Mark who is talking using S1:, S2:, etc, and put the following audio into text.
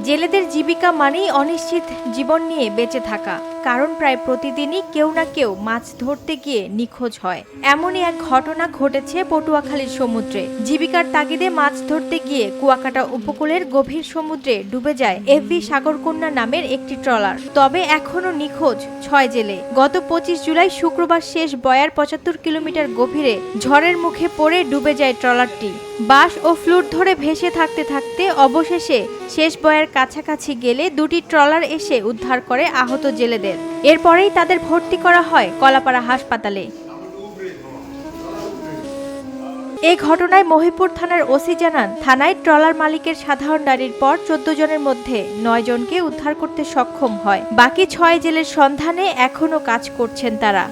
S1: জেলেদের জীবিকা মানেই অনিশ্চিত জীবন নিয়ে বেঁচে থাকা। কারণ প্রায় প্রতিদিনই কেউ না কেউ মাছ ধরতে গিয়ে নিখোঁজ হয়। এমনই এক ঘটনা ঘটেছে পটুয়াখালীর সমুদ্রে। জীবিকার তাগিদে মাছ ধরতে গিয়ে কুয়াকাটা উপকূলের গভীর সমুদ্রে ডুবে যায় এফবি সাগরকন্যা নামের একটি ট্রলার। তবে এখনও নিখোঁজ ৬ জেলে। গত ২৫ জুলাই শুক্রবার শেষ বয়ার ৭৫ কিলোমিটার গভীরে ঝড়ের মুখে পড়ে ডুবে যায় ট্রলারটি। বাঁশ ও ফ্লুট ধরে ভেসে থাকতে থাকতে অবশেষে শেষ বয়ার কাছাকাছি গেলে দুটি ট্রলার এসে উদ্ধার করে আহত জেলেদের। এরপরেই তাদের ভর্তি করা হয় কলাপাড়া হাসপাতালে। এ ঘটনায় মহিপুর থানার ওসি জানান, থানায় ট্রলার মালিকের সাধারণ ডায়েরির পর ১৪ জনের মধ্যে ৯ জনকে উদ্ধার করতে সক্ষম হয়। বাকি ৬ জেলের সন্ধানে এখনও কাজ করছেন তারা।